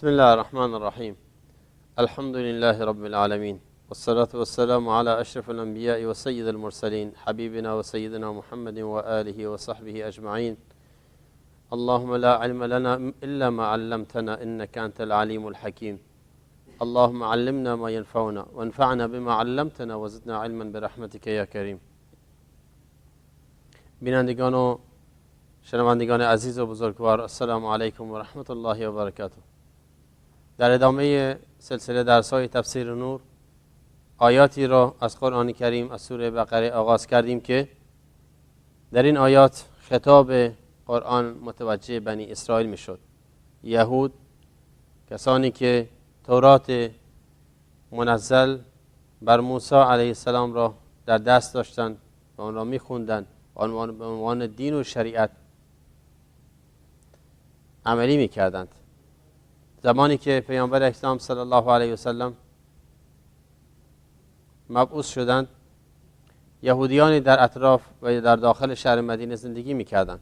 بسم الله الرحمن الرحيم. الحمد لله رب العالمين، والصلاة والسلام على أشرف الأنبياء وسيد المرسلين، حبيبنا وسيدنا محمد وآله وصحبه أجمعين. اللهم لا علم لنا إلا ما علمتنا إنك أنت العليم الحكيم. اللهم علمنا ما ينفعنا وانفعنا بما علمتنا وزدنا علما برحمتك يا كريم. بینندگان و شنوندگان عزیز و بزرگوار، السلام علیکم و رحمت الله و برکاته. در ادامه سلسله درس‌های تفسیر نور آیاتی را از قرآن کریم از سوره بقره آغاز کردیم که در این آیات خطاب قرآن متوجه بنی اسرائیل میشد. یهود، کسانی که تورات منزل بر موسی علیه السلام را در دست داشتند و آن را می‌خواندند، به عنوان دین و شریعت عملی می‌کردند. زمانی که پیامبر اسلام صلی الله علیه و سلم مبعوث شدند، یهودیانی در اطراف و در داخل شهر مدینه زندگی می‌کردند.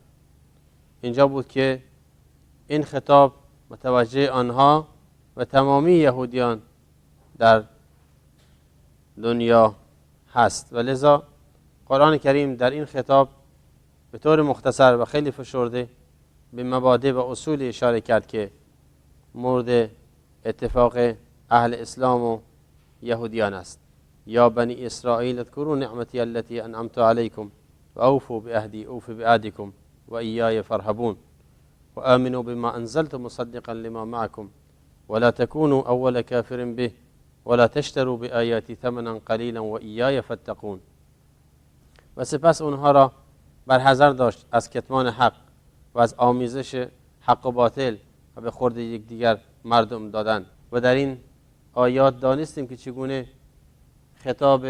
اینجا بود که این خطاب متوجه آنها و تمامی یهودیان در دنیا هست و لذا قرآن کریم در این خطاب به طور مختصر و خیلی فشرده به مبادئ و اصول اشاره کرد که مورد اتفاق اهل اسلام و یهودیان است. یا بنی اسرائیل اذکروا نعمتی التي انعمت علیکم و اوفوا بعهدی اوف بعهدکم و ایای فارهبون و آمنوا بما انزلت مصدقا لما معكم ولا تكونوا اول کافر به ولا تشتروا بآیاتی ثمنا قلیلا و ایای فاتقون. و سپس اونها را برحذر داشت از کتمان حق و از آمیزش حق و باطل و به خورد یکدیگر مردم دادن. و در این آیات دانستیم که چگونه خطاب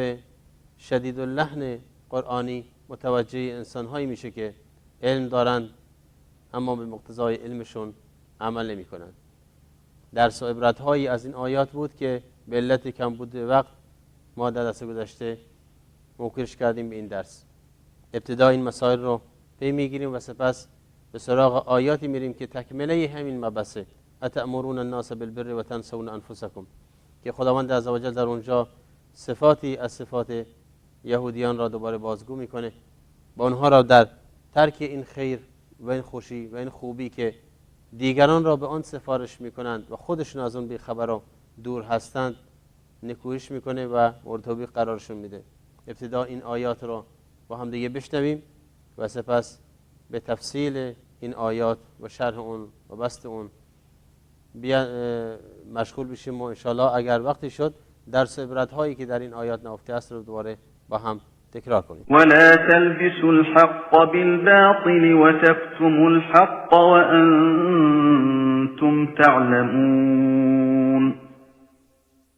شدید اللحن قرآنی متوجه انسان‌هایی میشه که علم دارند اما به مقتضای علمشون عمل نمی کنند. درس و عبرت‌هایی از این آیات بود که به علت کمبود وقت ما در دست گذشته موکولش کردیم به این درس. ابتدا این مسائل رو پی میگیریم و سپس به سراغ آیاتی میریم که تکمله همین مبحثه. اتأمرون الناس بالبر و تنسون انفسکم، که خداوند عزوجل در اونجا صفاتی از صفات یهودیان را دوباره بازگو میکنه با اونها را در ترک این خیر و این خوشی و این خوبی که دیگران را به آن سفارش میکنند و خودشون از اون بیخبر و دور هستند نکوهش میکنه و مرتبط قرارشون میده. ابتدا این آیات را با هم دیگه بشنویم و سپس به تفصیل این آیات و شرح اون و بسط اون مشغول بشیم و انشاءالله اگر وقتی شد درس عبرت هایی که در این آیات نهفته است رو دوباره با هم تکرار کنیم. ولا تلبسوا الحق بالباطل وتكتموا الحق وأنتم تعلمون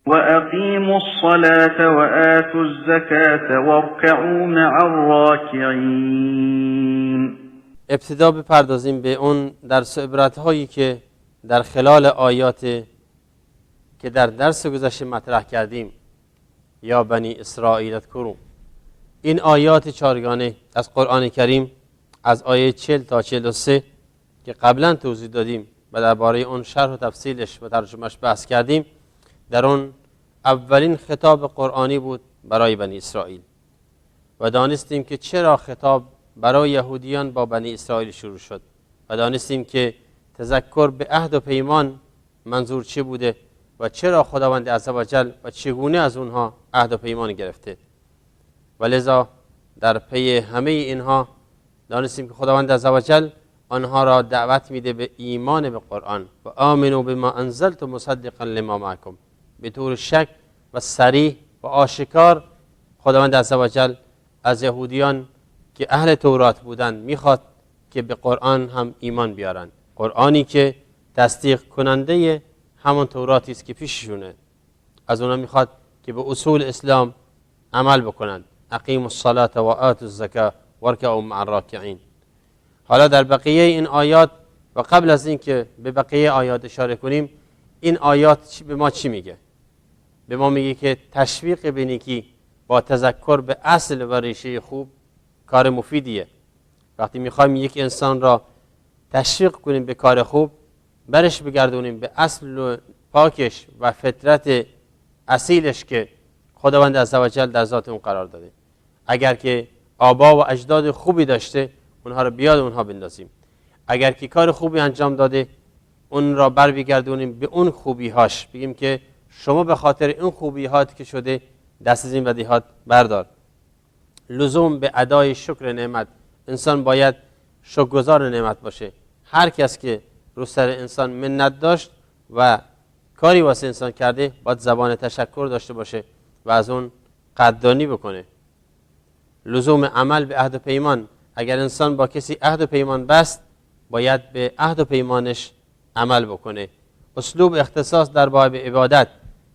وأقيموا الصلاة وآتوا الزكاة واركعوا مع الراكعين. ابتدا بپردازیم به اون درس و عبرت هایی که در خلال آیات که در درس گذشته مطرح کردیم. یا بنی اسرائیل اذکروا، این آیات چارگانه از قرآن کریم از آیه 40 تا 43 که قبلا توضیح دادیم و درباره اون شرح و تفصیلش و ترجمهش بحث کردیم، در اون اولین خطاب قرآنی بود برای بنی اسرائیل و دانستیم که چرا خطاب برای یهودیان با بنی اسرائیل شروع شد و دانستیم که تذکر به عهد و پیمان منظور چه بوده و چرا خداوند عزوجل و چگونه از اونها عهد و پیمان گرفته. و لذا در پی همه اینها دانستیم که خداوند عزوجل آنها را دعوت میده به ایمان به قرآن و آمنوا بما انزلت مصدقا لما معكم. به طور شک و صریح و آشکار خداوند عزوجل از یهودیان که اهل تورات بودند میخواد که به قرآن هم ایمان بیارن. قرآنی که تصدیق کننده همون توراتی است که پیششونه. از اونها میخواد که به اصول اسلام عمل بکنند. اقیموا الصلاة و آتوا الزکاة وارکعوا مع الراکعین. حالا در بقیه این آیات و قبل از این که به بقیه آیات اشاره کنیم، این آیات به ما چی میگه؟ به ما میگه که تشویق به نیکی با تذکر به اصل و ریشه خوب کار مفیدیه. وقتی میخوایم یک انسان را تشویق کنیم به کار خوب، برش بگردونیم به اصل و پاکش و فطرت اصیلش که خداوند عزوجل در ذات اون قرار داده. اگر که آبا و اجداد خوبی داشته اونها رو بیاد اونها بندازیم، اگر که کار خوبی انجام داده اون را بر بگردونیم به اون خوبی هاش، بگیم که شما به خاطر این خوبی هات که شده دست از این بدیهات بردار. لزوم به ادای شکر نعمت، انسان باید شکرگزار نعمت باشه. هر کس که رو سر انسان منت داشت و کاری واسه انسان کرده باید زبان تشکر داشته باشه و از اون قدردانی بکنه. لزوم عمل به عهد و پیمان، اگر انسان با کسی عهد و پیمان بست باید به عهد و پیمانش عمل بکنه. اسلوب اختصاص در باب عبادت،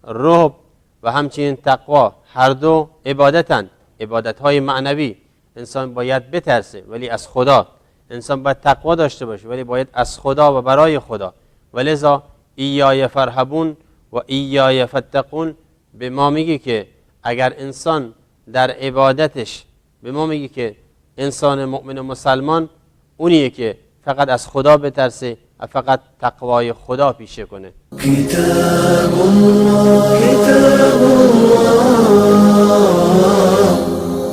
رهب و همچنین تقوا هر دو عبادتن، عبادت‌های معنوی. انسان باید بترسه ولی از خدا، انسان باید تقوا داشته باشه ولی باید از خدا و برای خدا. ولذا ایای فرهبون و ایای فتقون به ما میگه که اگر انسان در عبادتش، به ما میگه که انسان مؤمن و مسلمان اونیه که فقط از خدا بترسه و فقط تقوای خدا پیشه کنه. کتاب الله کتاب الله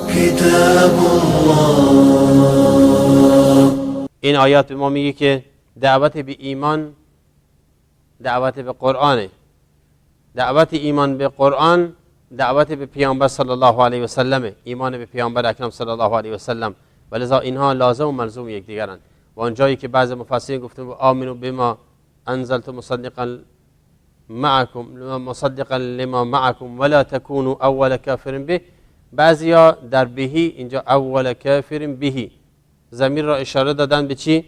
کتاب الله. این آیات به ما میگه که دعوت به ایمان دعوت به قرآنه. دعوت ایمان به قرآن دعوت به پیامبر صلی الله علیه و سلم، ایمان به پیامبر اکرم صلی الله علیه و سلم. ولذا اینها لازم و ملزوم یکدیگرند. و اونجایی که بعضی مفسرین گفتن آمنو بما انزلت مصدقا لما معکم ولا تکونوا اول کافر به، بعضیا در بهی اینجا اول کافر بهی ضمیر را اشاره دادن به چی؟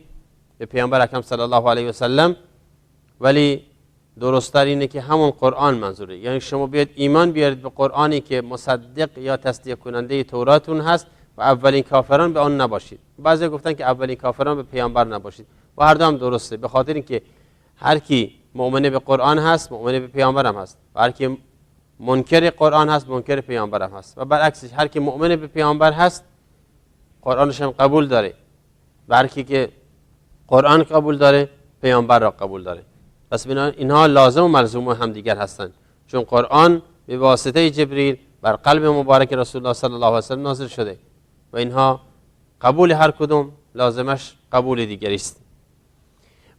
به پیامبر اکرم صلی الله علیه و سلم، ولی درست‌تر اینه که همون قرآن منظوره. یعنی شما بیاید ایمان بیارید به قرآنی که مصدق یا تصدیق کننده توراتون هست و اولین کافران به آن نباشید. بعضی گفتن که اولین کافران به پیامبر نباشید و هر دو هم درسته، به خاطر اینکه هر کی مؤمن به قرآن هست مؤمن به پیامبر هم هست و هر کی منکر قرآن هست منکر پیامبر هم هست و برعکسش هر کی مؤمن به پیامبر هست قرآنش هم قبول داره و هر کی که قرآن قبول داره پیامبر را قبول داره. پس اینها لازم و ملزوم هم دیگر هستند، چون قرآن به واسطه جبریل بر قلب مبارک رسول الله صلی الله علیه و سلم نازل شده و اینها قبول هر کدوم لازمش قبول دیگری است.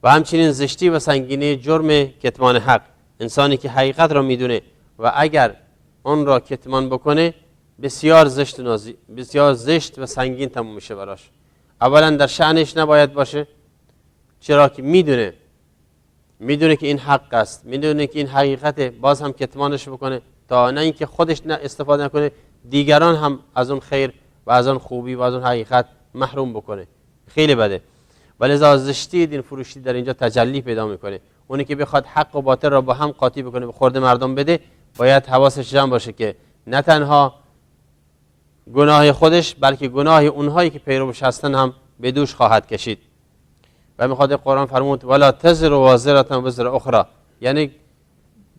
و همچنین زشتی و سنگینی جرم کتمان حق، انسانی که حقیقت را میدونه و اگر اون را کتمان بکنه بسیار زشت و سنگین تموم میشه براش. اولا در شأنش نباید باشه، چرا که میدونه که این حق است، میدونه که این حقیقته، باز هم کتمانش بکنه تا نه اینکه خودش استفاده نکنه دیگران هم از اون خیر و از اون خوبی و از اون حقیقت محروم بکنه. خیلی بده. ولذا زشتی دین فروشی در اینجا تجلی پیدا میکنه. اونی که بخواد حق و باطل را با هم قاطی بکنه به خورد مردم بده باید حواسش جمع باشه که نه تنها گناه خودش بلکه گناه اونهایی که پیروش هستن هم به دوش خواهد کشید. و میخواد قرآن فرمود ولا تزر وازرة وزر اخرى، یعنی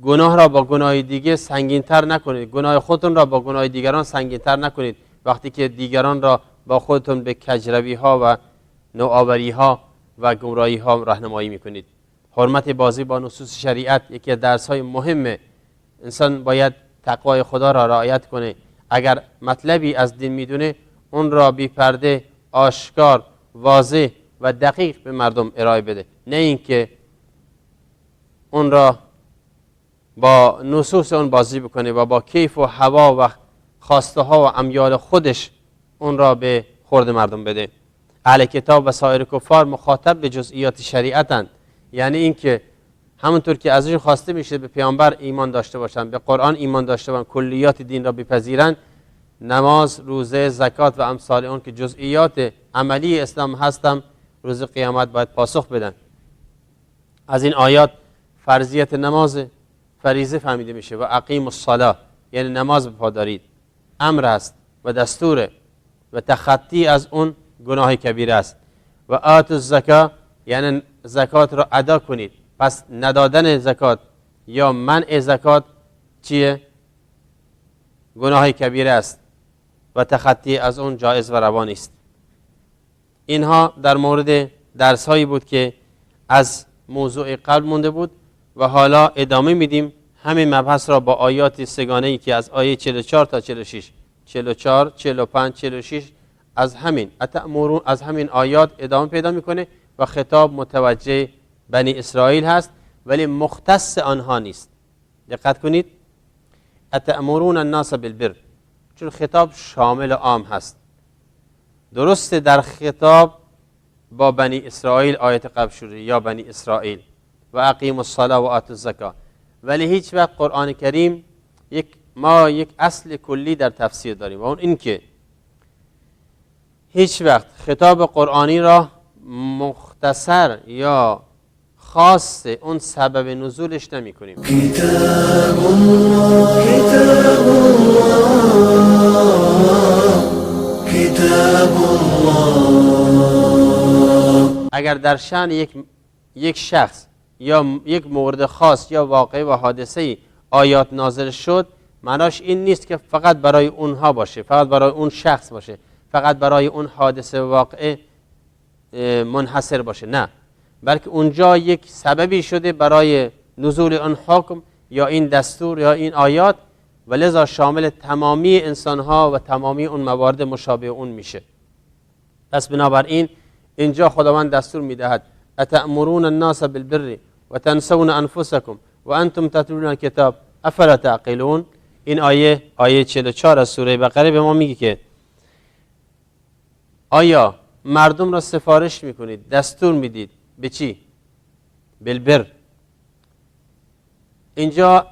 گناه را با گناه دیگه سنگین‌تر نکنید، گناه خودتون را با گناه دیگران سنگین‌تر نکنید وقتی که دیگران را با خودتون به کجروی ها و نوآوری ها و گمراهی ها راهنمایی میکنید. حرمت بازی با نصوص شریعت یکی از درس های مهمه. انسان باید تقوای خدا را رعایت کنه. اگر مطلبی از دین میدونه اون را بی پرده، آشکار، واضح و دقیق به مردم ارائه بده، نه اینکه اون را با نصوص اون بازی بکنه و با کیف و هوا و خواسته ها و امیال خودش اون را به خورد مردم بده. اهل کتاب و سایر کفار مخاطب به جزئیات شریعتند، یعنی اینکه همونطور که ازشون خواسته میشه به پیامبر ایمان داشته باشن، به قرآن ایمان داشته باشن، کلیات دین را بپذیرن، نماز، روزه، زکات و امثال اون که جزئیات عملی اسلام هستن روز قیامت باید پاسخ بدن. از این آیات فرضیت نماز فریضه فهمیده میشه و اقیم الصلاه یعنی نماز بپادارید امر است و دستوره و تخطی از اون گناه کبیره است. و آت الزکات یعنی زکات را ادا کنید. پس ندادن زکات یا منع زکات چیه؟ گناه کبیره است و تخطی از اون جایز و روا نیست. اینها در مورد درس هایی بود که از موضوع قبل مونده بود و حالا ادامه میدیم همین مبحث را با آیات سگانه‌ای که از آیه 44 تا 46 44 45 46 از همین آیات ادامه پیدا میکنه و خطاب متوجه بنی اسرائیل هست ولی مختص آنها نیست. دقت کنید، اتأمرون الناس بالبر، چون خطاب شامل عام هست. درسته در خطاب با بنی اسرائیل آیت قبل شده یا بنی اسرائیل و اقیموا الصلاة و آتوا الزکاة، ولی هیچ وقت قرآن کریم ما یک اصل کلی در تفسیر داریم و اون این که هیچ وقت خطاب قرآنی را مختصر یا خاص اون سبب نزولش نمی کنیم. كتاب الله كتاب الله. اگر در شأن یک شخص یا یک مورد خاص یا واقعه و حادثه آیات نازل شد، معناش این نیست که فقط برای اونها باشه، فقط برای اون شخص باشه، فقط برای اون حادثه و واقعه منحصر باشه، نه، بلکه اونجا یک سببی شده برای نزول اون حکم یا این دستور یا این آیات و لذا شامل تمامی انسانها و تمامی اون موارد مشابه اون میشه. پس بنابراین اینجا خداوند دستور میدهد اتأمرون الناس بالبر و تنسون انفسکم و انتم تتلون الکتاب افلا تعقلون. این آیه 44 از سوره بقره به ما میگه که آیا مردم را سفارش میکنید، دستور میدید به چی؟ بالبر. اینجا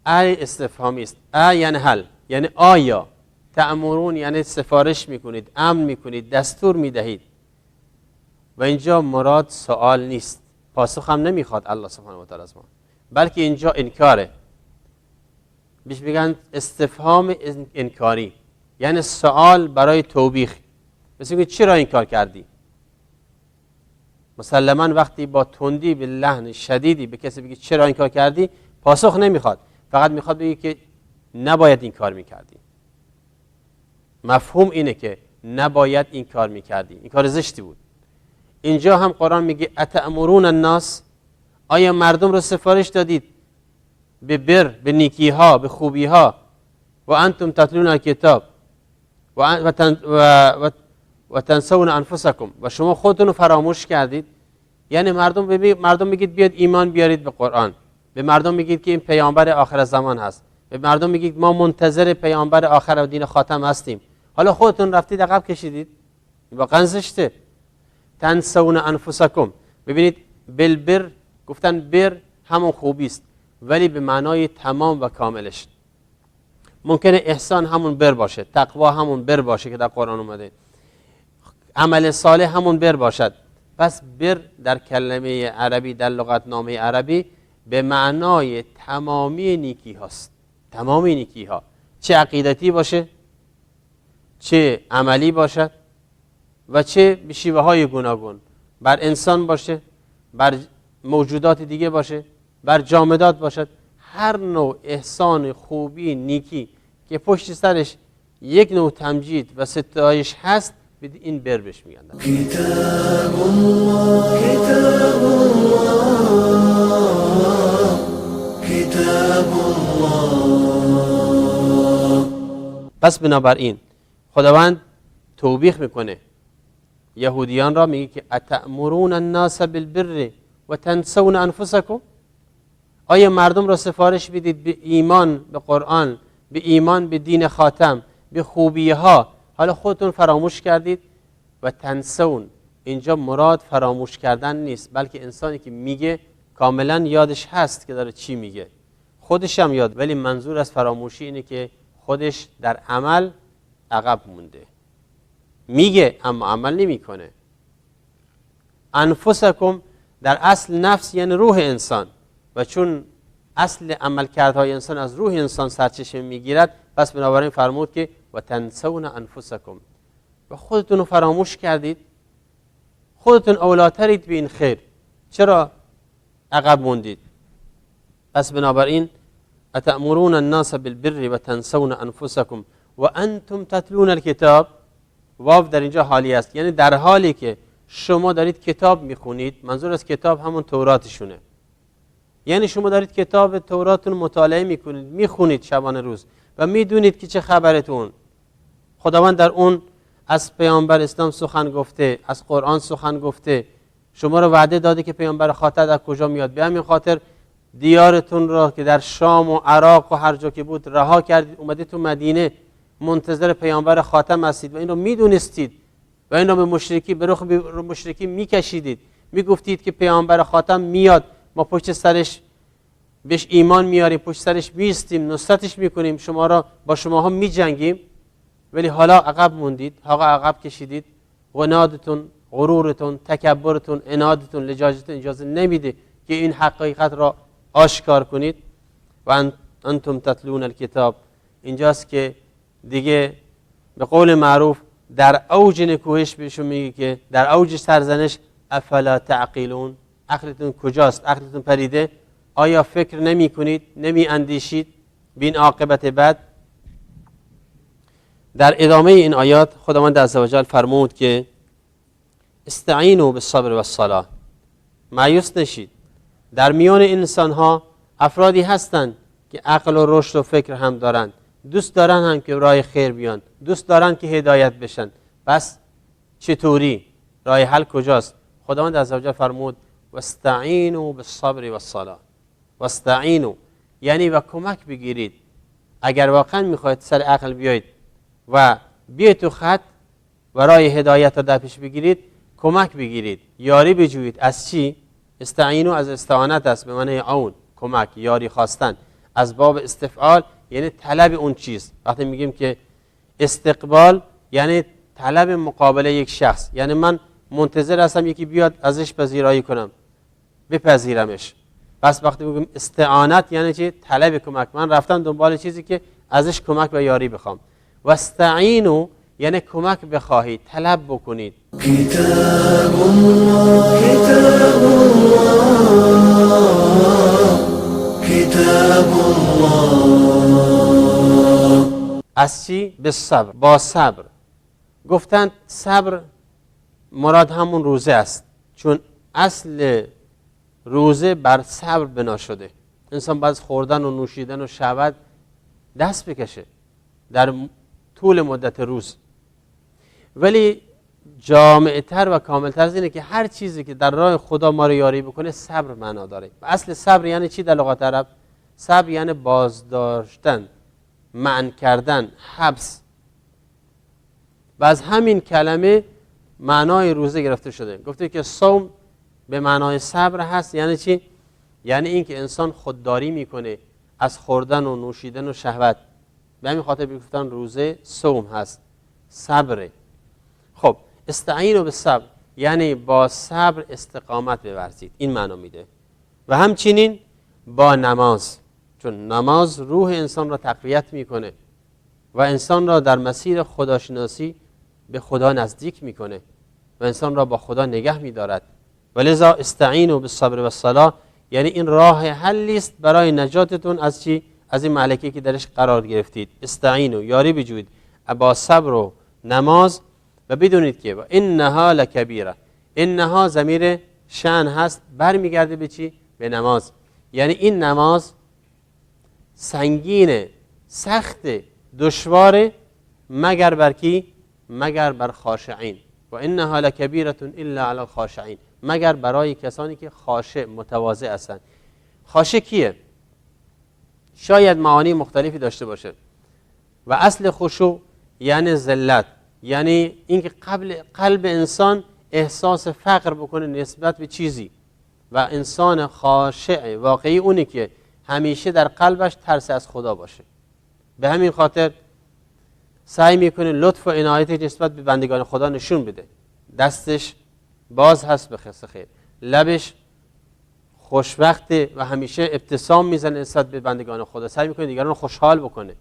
ای استفهامی است، ای یعنی هل، یعنی آیا، تأمرون یعنی سفارش میکنید، امر میکنید، دستور میدهید و اینجا مراد سوال نیست، پاسخ هم نمیخواد الله سبحانه و تعالی از ما، بلکه اینجا انکاره، بیش میگن استفهام انکاری، یعنی سوال برای توبیخ. مثل که چرا این کار کردی؟ مسلما وقتی با تندی به لحن شدیدی به کسی بگی چرا این کار کردی، پاسخ نمیخواد، فقط میخواد بگی که نباید این کار میکردی. مفهوم اینه که نباید این کار میکردی، این کار زشتی بود. اینجا هم قرآن میگه اتأمرون الناس، آیا مردم رو سفارش دادید به بر، به نیکی ها، به خوبی ها و انتم تتلون الکتاب و تنسون انفسکم، و شما خودتون رو فراموش کردید. یعنی مردم میگید بیاد ایمان بیارید به قرآن، به مردم میگید که این پیامبر آخر زمان هست، به مردم میگید ما منتظر پیامبر آخر و دین خاتم هستیم، حالا خودتون رفتید عقب کشیدید. واقعا زشته. تنسون انفسکم، ببینید بالبر گفتن بر همون خوبی است ولی به معنای تمام و کاملش. ممکنه احسان همون بر باشه، تقوا همون بر باشه که در قرآن اومده، عمل صالح همون بر باشد. پس بر در کلمه عربی، در لغتنامه عربی، به معنای تمامی نیکی هاست، تمامی نیکی ها، چه عقیدتی باشه، چه عملی باشد و چه به شیوه های گوناگون، بر انسان باشه، بر موجودات دیگه باشه، بر جامدات باشد، هر نوع احسان، خوبی، نیکی که پشت سرش یک نوع تمجید و ستایش هست، به این بر بهش میگن. كتاب الله كتاب الله كتاب الله. پس بنابراین خداوند توبیخ میکنه یهودیان را، میگه که اتأمرون الناس بالبر و تنسون انفسکم، آیا مردم را سفارش بدید به ایمان به قرآن، به ایمان به دین خاتم، به خوبی ها، حالا خودتون فراموش کردید. و تنسون اینجا مراد فراموش کردن نیست، بلکه انسانی که میگه کاملا یادش هست که داره چی میگه، خودش هم یاد، ولی منظور از فراموشی اینه که خودش در عمل عقب مونده، میگه اما عمل نمیکنه. انفسکم در اصل نفس یعنی روح انسان، و چون اصل عملکردهای انسان از روح انسان سرچشمه میگیرد، پس بنابراین فرمود که و تنسون انفسکم، و خودتون رو فراموش کردید، خودتون اولاترید به این خیر، چرا عقب موندید؟ پس بنابراین اتأمرون الناس بالبر و تنسون انفسکم و انتم تتلون الکتاب، واو در اینجا حالی است، یعنی در حالی که شما دارید کتاب میخونید، منظور از کتاب همون توراتشونه، یعنی شما دارید کتاب توراتون مطالعه میکنید، میخونید شبانه روز و میدونید که چه خبرتون. خداوند در اون از پیامبر اسلام سخن گفته، از قرآن سخن گفته، شما رو وعده داده که پیامبر خاطر از کجا میاد. به همین خاطر دیارتون را که در شام و عراق و هر جا که بود رها کردید، اومدید تو مدینه منتظر پیامبر خاتم هستید و این رو میدونستید و این رو به مشرکی به رخ مشرکی میکشیدید، میگفتید که پیامبر خاتم میاد، ما پشت سرش بهش ایمان میاریم، پشت سرش میستیم، نصرتش میکنیم، شما را با شماها میجنگیم. ولی حالا عقب موندید، حالا عقب کشیدید. عنادتون، غرورتون، تکبرتون، عنادتون، لجاجتون اجازه نمیده که این حقیقت را آشکار کنید. و انتم تتلون الکتاب، اینجاست که دیگه به قول معروف در اوج نکوهش بهشون میگه که در اوج سرزنش افلا تعقلون، عقلتون کجاست؟ عقلتون پریده؟ آیا فکر نمی کنید؟ نمی اندیشید بین عاقبت بد؟ در ادامه این آیات خداوند عزوجل فرمود که استعینوا بالصبر والصلاة، مایوس نشید. در میان انسان ها افرادی هستند که عقل و رشد و فکر هم دارند، دوست دارن هم که راه خیر بیان، دوست دارن که هدایت بشن. پس چطوری؟ راه حل کجاست؟ خداوند عزوجل فرمود واستعینوا بالصبر والصلاة. واستعینوا یعنی و کمک بگیرید. اگر واقعا میخواید سر عقل بیایید و بیایید تو خط و راه هدایت رو در پیش بگیرید، کمک بگیرید، یاری بجویید. از چی؟ استعینوا از استعانت است، به معنی عون، کمک، یاری خواستن. از باب استفعال یعنی طلب اون چیز. وقتی میگیم که استقبال یعنی طلب مقابله یک شخص، یعنی من منتظر هستم یکی بیاد ازش پذیرایی کنم، بپذیرمش. پس وقتی میگیم استعانت یعنی چی؟ طلب کمک. من رفتم دنبال چیزی که ازش کمک و یاری بخوام. و استعینوا یعنی کمک بخواهید، طلب بکنید. كتاب الله كتاب الله. از چی؟ به صبر، با صبر. گفتند صبر مراد همون روزه است، چون اصل روزه بر صبر بنا شده. انسان باید خوردن و نوشیدن و شهوت دست بکشه در طول مدت روز. ولی جامع‌تر و کاملتر از اینه که هر چیزی که در راه خدا ما رو یاری بکنه صبر معنا داره. و اصل صبر یعنی چی در لغت عرب؟ صبر یعنی بازداشتن، منع کردن، حبس. و از همین کلمه معنای روزه گرفته شده. گفته که صوم به معنای صبر هست. یعنی چی؟ یعنی این که انسان خودداری میکنه از خوردن و نوشیدن و شهوت. به همین خاطر گفتن روزه صوم هست، صبره. خب استعینوا بالصبر یعنی با صبر استقامت بورزید، این معنا میده. و همچنین با نماز، چون نماز روح انسان را تقویت میکنه و انسان را در مسیر خداشناسی به خدا نزدیک میکنه و انسان را با خدا نگه میدارد. ولذا استعینوا بالصبر والصلاة یعنی این راه حلی است برای نجاتتون از چی؟ از این مهلکی که درش قرار گرفتید. استعینوا یاری بجوید با صبر و نماز. و بدونید که انها لکبیره، انها ضمیر شأن هست، برمیگرده به چی؟ به نماز. یعنی این نماز سنگینه، سخت، دشواره، مگر بر کی؟ مگر بر خاشعین. و انها لکبیره الا علی الخاشعین، مگر برای کسانی که خاشع، متواضع هستند. خاشع کیه؟ شاید معانی مختلفی داشته باشه. و اصل خشوع یعنی ذلت، یعنی اینکه قلب انسان احساس فقر بکنه نسبت به چیزی. و انسان خاشع واقعی اونی که همیشه در قلبش ترس از خدا باشه. به همین خاطر سعی میکنه لطف و عنایت نسبت به بندگان خدا نشون بده. دستش باز هست به خیر، لبش خوشوقته و همیشه ابتسام میزنه نسبت به بندگان خدا. سعی میکنه دیگران رو خوشحال بکنه.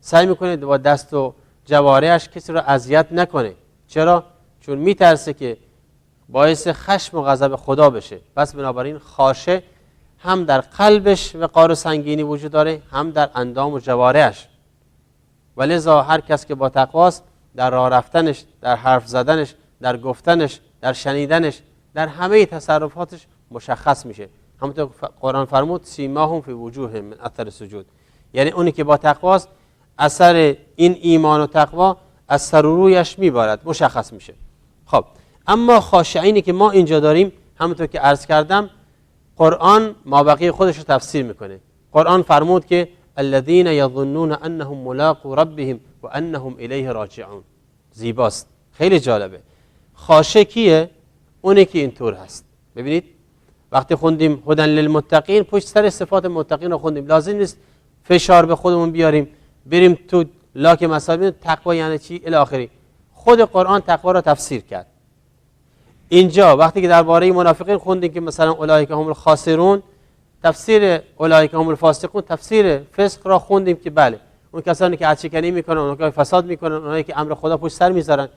سعی میکنه با دست و جوارحش کسی رو اذیت نکنه. چرا؟ چون میترسه که باعث خشم و غضب خدا بشه. پس بنابراین خاشع هم در قلبش وقار و سنگینی وجود داره، هم در اندام و جوارحش. ولذا هر کس که با تقواست در راه رفتنش، در حرف زدنش، در گفتنش، در شنیدنش، در همه تصرفاتش مشخص میشه. همونطور که قرآن فرمود سیماهم فی وجوههم من اثر سجود، یعنی اونی که با تقواست اثر این ایمان و تقوا از سر و رویش میبارد، مشخص میشه. خب اما خاشعینی که ما اینجا داریم، همونطور که عرض کردم قرآن مابقی خودش رو تفسیر میکنه. قرآن فرمود که الذین یظنون انهم ملاقو ربهم و انهم الیه راجعون. زیباست، خیلی جالبه. خاشع کیه؟ اونی که اینطور هست. ببینید وقتی خوندیم هدن للمتقین، پشت سر صفات متقین رو خوندیم. لازم نیست فشار به خودمون بیاریم بریم تو لاک مسائل تقوا یعنی چی الی آخری. خود قرآن تقوا را تفسیر کرد. اینجا وقتی که درباره منافقین خوندیم که مثلا اولئک هم الخاسرون، تفسیر اولئک هم الفاسقون، تفسیر فسق را خوندیم که بله اون کسانی که عدشکنی میکنن، اونایی که فساد میکنن، اونایی که امر خدا پشت سر میذارن.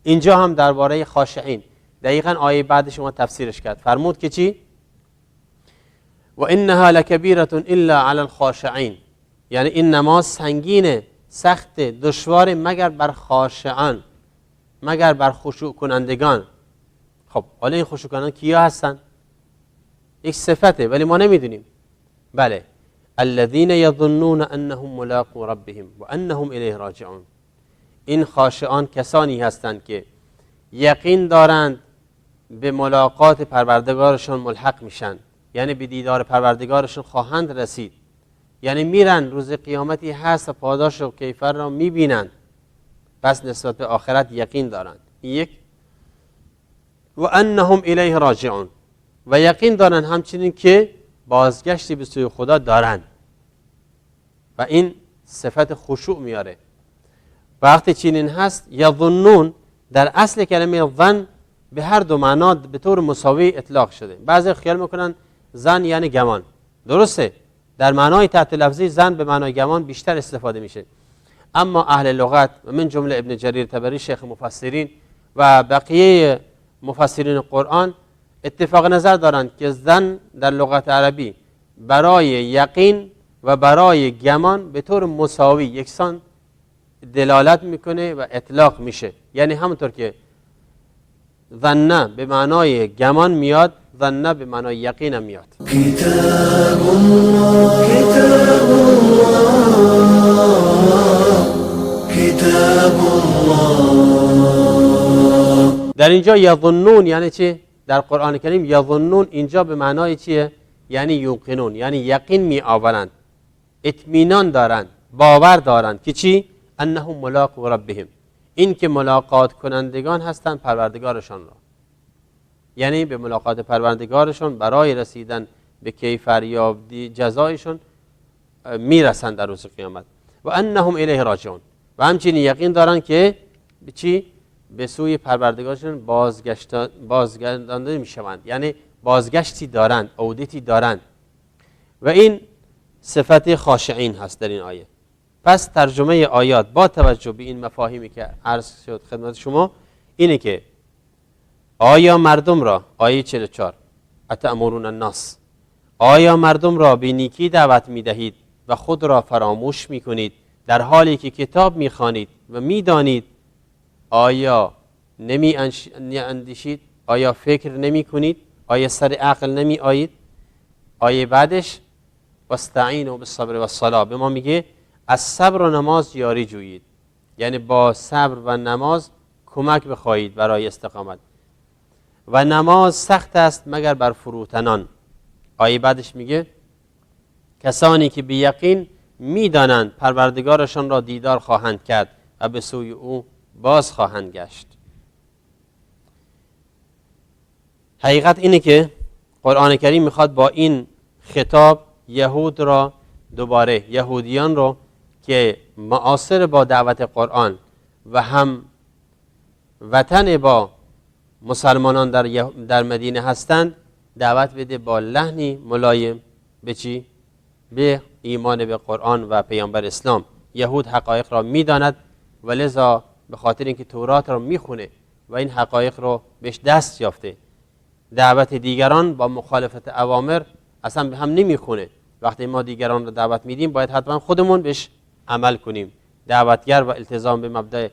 اینجا هم درباره خاشعین دقیقاً آیه بعد شما تفسیرش کرد. فرمود که چی؟ و انها لکبیرة الا علی الخاشعین، یعنی این نماز سنگینه، سخت، دشوار مگر بر خاشعان، مگر بر خشوع کنندگان. خب حالا این خشوع کنندگان کیا هستن؟ یک صفته ولی ما نمیدونیم. بله الذین یظنون انهم ملاقو ربهم و انهم الیه راجعون. این خاشعان کسانی هستند که یقین دارند به ملاقات پروردگارشان ملحق میشن، یعنی به دیدار پروردگارشان خواهند رسید، یعنی میرن روز قیامتی هست و پاداش و کیفر را میبینند، پس نسبت به آخرت یقین دارند. یک و انهم الیه راجعون، و یقین دارند همچنین که بازگشتی به سوی خدا دارند، و این صفت خشوع میاره. وقتی چنین هست یظنون، در اصل کلمه ظن به هر دو معنا به طور مساوی اطلاق شده. بعضی خیال میکنن ظن یعنی گمان، درسته در معنای تحت لفظی ظن به معنای گمان بیشتر استفاده میشه، اما اهل لغت و من جمله ابن جریر طبری شیخ مفسرین و بقیه مفسرین قرآن اتفاق نظر دارند که ظن در لغت عربی برای یقین و برای گمان به طور مساوی یکسان دلالت میکنه و اطلاق میشه. یعنی همونطور که ظن به معنای گمان میاد، ظن به معنای یقین هم میاد. كتاب الله كتاب الله كتاب الله. در اینجا یظنون یعنی چی؟ در قرآن کریم یظنون اینجا به معنای چیه؟ یعنی یوقنون، یعنی یقین می آورند، اطمینان دارند، باور دارند که چی؟ انهم ملاقو ربهم، این که ملاقات کنندگان هستند پروردگارشان را، یعنی به ملاقات پروردگارشان برای رسیدن به کیفر یا جزایشان میرسند در روز قیامت. و انهم الیه راجعون، و همچنین یقین دارند که به چی؟ به سوی پروردگارشان بازگردانده میشوند، یعنی بازگشتی دارند، عودتی دارند. و این صفت خاشعین هست در این آیه. پس ترجمه آیات با توجه به این مفاهیمی که عرض شد خدمت شما اینه که آیا مردم را، آیه 44 اتأمرون الناس، آیا مردم را به نیکی دعوت میدهید و خود را فراموش میکنید در حالی که کتاب میخوانید و میدانید؟ آیا نمی اندیشید؟ آیا فکر نمی کنید؟ آیا سر عقل نمی آیید؟ آیه بعدش واستعینوا بالصبر والصلاة به ما میگه از صبر و نماز یاری جویید، یعنی با صبر و نماز کمک بخواهید برای استقامت. و نماز سخت است مگر بر فروتنان. آیه بعدش میگه کسانی که به یقین میدانند پروردگارشان را دیدار خواهند کرد و به سوی او باز خواهند گشت. حقیقت اینه که قرآن کریم میخواد با این خطاب یهود را، دوباره یهودیان را که معاصر با دعوت قرآن و هم وطن با مسلمانان در مدینه هستند دعوت بده با لحنی ملایم به چی؟ به ایمان به قرآن و پیامبر اسلام. یهود حقایق را میداند و لذا به خاطر اینکه تورات را میخونه و این حقایق را بهش دست یافته، دعوت دیگران با مخالفت اوامر اصلا به هم نمیخونه. وقتی ما دیگران را دعوت میدیم باید حتما خودمون بهش عمل کنیم. دعوتگر و التزام به مبدأ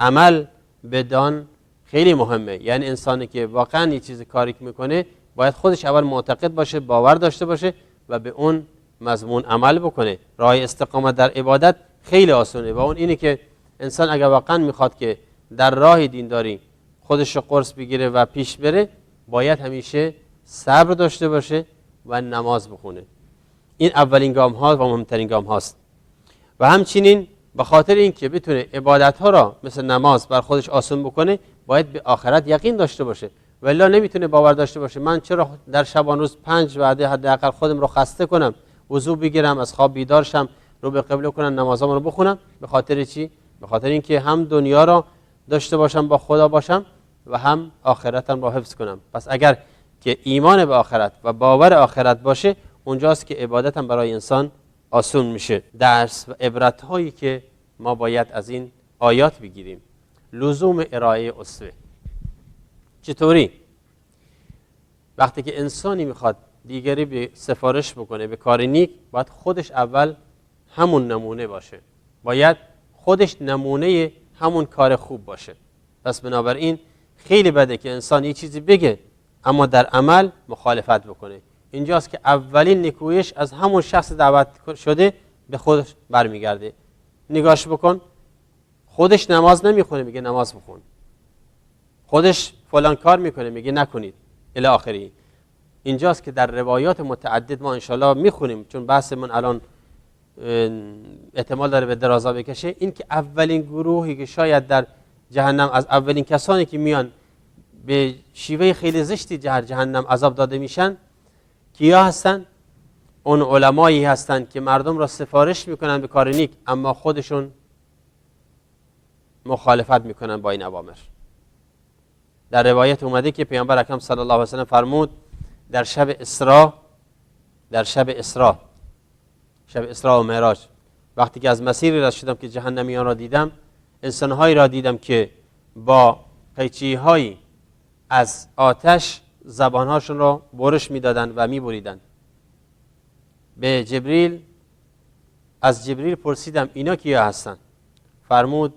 عمل بدان خیلی مهمه. یعنی انسانی که واقعا یه چیز کاری میکنه باید خودش اول معتقد باشه، باور داشته باشه و به اون مضمون عمل بکنه. راه استقامت در عبادت خیلی آسونه و اون اینه که انسان اگر واقعا میخواد که در راه دینداری خودش رو قرص بگیره و پیش بره، باید همیشه صبر داشته باشه و نماز بخونه. این اولین گام ها و مهمترین گام هاست. و همچنین به خاطر اینکه بتونه عبادت ها را مثل نماز بر خودش آسان بکنه، باید به آخرت یقین داشته باشه. والا نمیتونه باور داشته باشه من چرا در شبان روز 5 وعده حداقل خودم رو خسته کنم، وضو بگیرم، از خواب بیدار شم، رو به قبله کنم، نمازام رو بخونم. به خاطر چی؟ به خاطر اینکه هم دنیا را داشته باشم، با خدا باشم و هم آخرتم را حفظ کنم. پس اگر که ایمان به آخرت و باور آخرت باشه، اونجاست که عبادتم برای انسان آسون میشه. درس و عبرت هایی که ما باید از این آیات بگیریم: لزوم ارائه اسوه. چطوری؟ وقتی که انسانی میخواد دیگری به سفارش بکنه به کار نیک، باید خودش اول همون نمونه باشه، باید خودش نمونه همون کار خوب باشه. پس بنابراین خیلی بده که انسان یه چیزی بگه اما در عمل مخالفت بکنه. اینجاست که اولین نیکویش از همون شخص دعوت شده به خودش برمیگرده. نگاش بکن، خودش نماز نمیخونه میگه نماز بخون، خودش فلان کار میکنه میگه نکنید الی آخری. اینجاست که در روایات متعدد ما انشالله میخونیم، چون بحثمون الان احتمال داره به درازا بکشه، این که اولین گروهی که شاید در جهنم، از اولین کسانی که میان به شیوه خیلی زشتی جهنم عذاب داده میشن، کیا هستن؟ اون علمایی هستن که مردم را سفارش میکنن به کار نیک اما خودشون مخالفت میکنن با این اوامر. در روایت اومده که پیامبر اکرم صلی الله علیه و سلم فرمود در شب اسراء و معراج، وقتی که از مسیری رد شدم که جهنمیان را دیدم، انسانهایی را دیدم که با قیچی‌هایی از آتش زبانهاشون را برش میدادند و میبریدند. از جبریل پرسیدم اینا کیا هستند؟ فرمود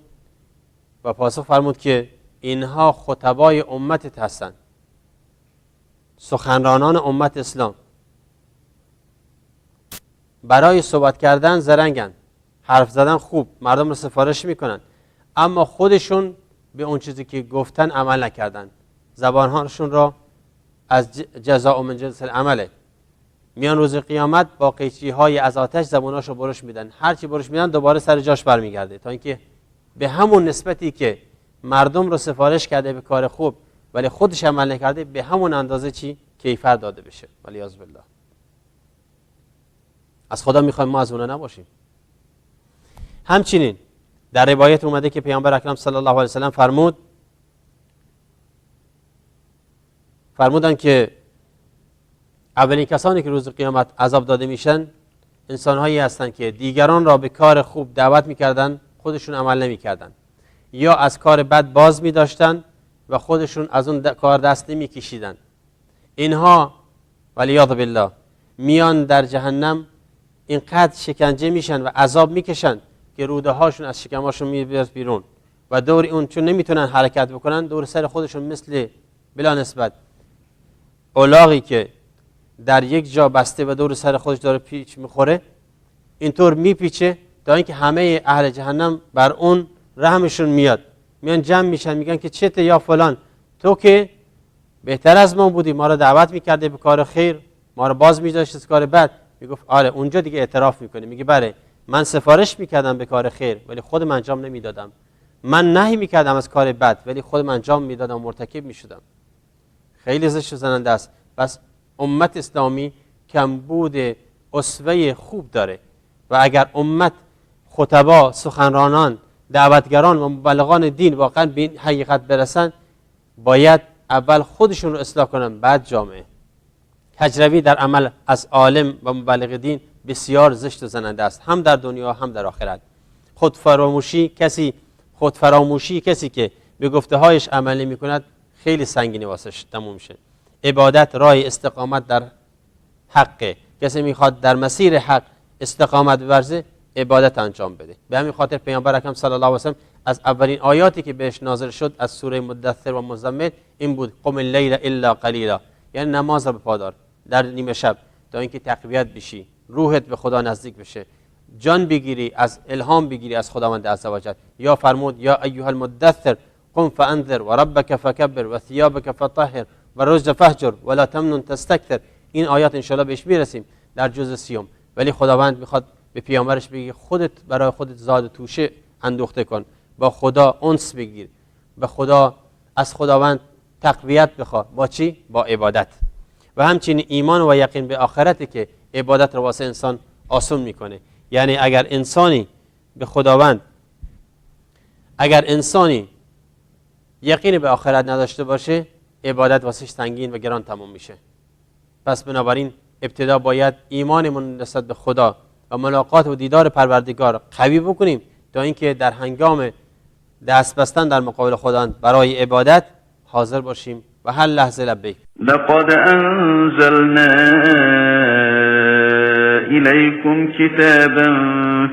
و پاسخ فرمود که اینها خطبای امتت هستند، سخنرانان امت اسلام. برای صحبت کردن زرنگن، حرف زدن خوب، مردم رو سفارش میکنن، اما خودشون به اون چیزی که گفتن عمل نکردن. زبانهاشون را از جزاء من جنس العمله، میان روز قیامت با قیچی‌های از آتش زبانهاشو برش میدن، هر چی برش میدن دوباره سر جاش برمیگرده، تا اینکه به همون نسبتی که مردم رو سفارش کرده به کار خوب ولی خودش عمل نکرده، به همون اندازه چی کیفر داده بشه. ولی عزب الله، از خدا میخوایم ما از اونا نباشیم. همچنین در روایت اومده که پیامبر اکرم صلی الله علیه و سلم فرمودن که اولین کسانی که روز قیامت عذاب داده میشن انسانهایی هستند که دیگران را به کار خوب دعوت میکردن، خودشون عمل نمیکردن، یا از کار بد باز میداشتن و خودشون از اون کار دست نمیکشیدن. اینها والعیاذ بالله میان در جهنم اینقدر شکنجه میشن و عذاب میکشن که روده هاشون از شکماشون میاد بیرون و دور اون چون نمیتونن حرکت بکنن، دور سر خودشون مثل بلا نسبت الاغی که در یک جا بسته و دور سر خودش داره پیچ میخوره، اینطور میپیچه تا اینکه همه اهل جهنم بر اون رحمشون میاد، میان جمع میشن میگن که چته یا فلان، تو که بهتر از ما بودی، ما رو دعوت میکرده به کار خیر، ما رو باز میداشت از کار بد. میگفت آره. اونجا دیگه اعتراف میکنه، میگه بله من سفارش میکردم به کار خیر ولی خودم انجام نمیدادم، من نهی میکردم از کار بد ولی خودم انجام میدادم و مرتکب میشدم. خیلی زشت و زننده است. پس امت اسلامی کمبود اسوه خوب داره و اگر امت خطبا، سخنرانان، دعوتگران و مبلغان دین واقعا به این حقیقت برسن، باید اول خودشون رو اصلاح کنن بعد جامعه. کجروی در عمل از عالم و مبلغ دین بسیار زشت و زننده است، هم در دنیا هم در آخرت. خودفراموشی کسی که به گفته هایش عمل نمی کند خیلی سنگینی واسش تموم شه. عبادت راه استقامت در حقه. کسی میخواد در مسیر حق استقامت بورزه، عبادت انجام بده. به همین خاطر پیامبر اکرم صلی الله علیه و سلم از اولین آیاتی که بهش نازل شد از سوره مدثر و مزمل این بود: قم اللیل الا قلیلا، یعنی نماز را به پا دار در نیمه شب تا اینکه تقویت بشی، روحت به خدا نزدیک بشه، جان بگیری، از الهام بگیری از خداوند عزوجل. یا فرمود: یا ایها المدثر قم فانذر و ربک فکبر و ثیابک فطهر و رجز فهجر ولا تمنن تستکثر. این آیات انشاءالله بهش میرسیم در جزء 30. ولی خداوند میخواد به پیامبرش بگه خودت برای خودت زاد توشه اندوخته کن، با خدا انس بگیر، به خدا از خداوند تقویت بخواه. با چی؟ با عبادت. و همچنین ایمان و یقین به آخرت که عبادت رو واسه انسان آسون میکنه. یعنی اگر انسانی به خداوند، اگر انسانی یقین به آخرت نداشته باشه، عبادت واسش سنگین و گران تموم میشه. پس بنابراین ابتدا باید ایمانمون نسبت به خدا و ملاقات و دیدار پروردگار قوی بکنیم تا اینکه در هنگام دست بستن در مقابل خدا برای عبادت حاضر باشیم و هر لحظه لبیک. لقد انزلنا إليكم كتابا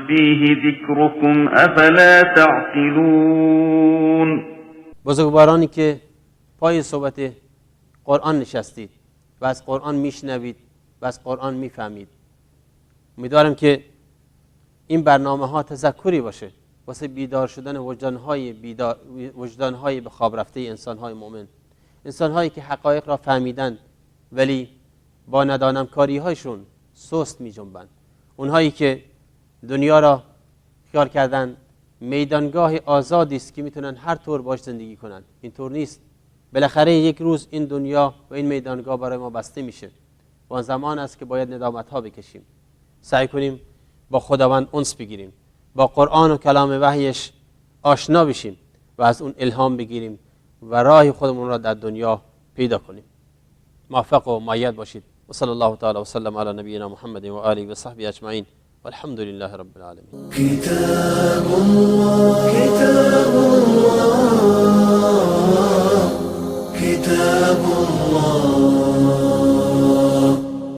فيه ذكركم أفلا تعقلون. بزرگوارانی که پای صحبت قرآن نشستید و از قرآن میشنوید و از قرآن میفهمید، امیدوارم که این برنامه ها تذکری باشه واسه بیدار شدن وجدانهای به خواب رفته انسانهای مؤمن، انسانهایی که حقایق را فهمیدن ولی با ندانم کاری هایشون سست می جنبند، اونهایی که دنیا را خیال کردن میدانگاه آزادی است که میتونن هر طور باش زندگی کنن. اینطور نیست. بالاخره یک روز این دنیا و این میدانگاه برای ما بسته میشه و آن زمان است که باید ندامت ها بکشیم. سعی کنیم با خداوند انس بگیریم، با قرآن و کلام وحیش آشنا بشیم و از اون الهام بگیریم و راه خودمون را در دنیا پیدا کنیم. موفق و مؤید باشید. و صلی الله تعالی و سلم علی نبینا محمد و آله و صحبه اجمعین والحمد لله رب العالمین. كتاب الله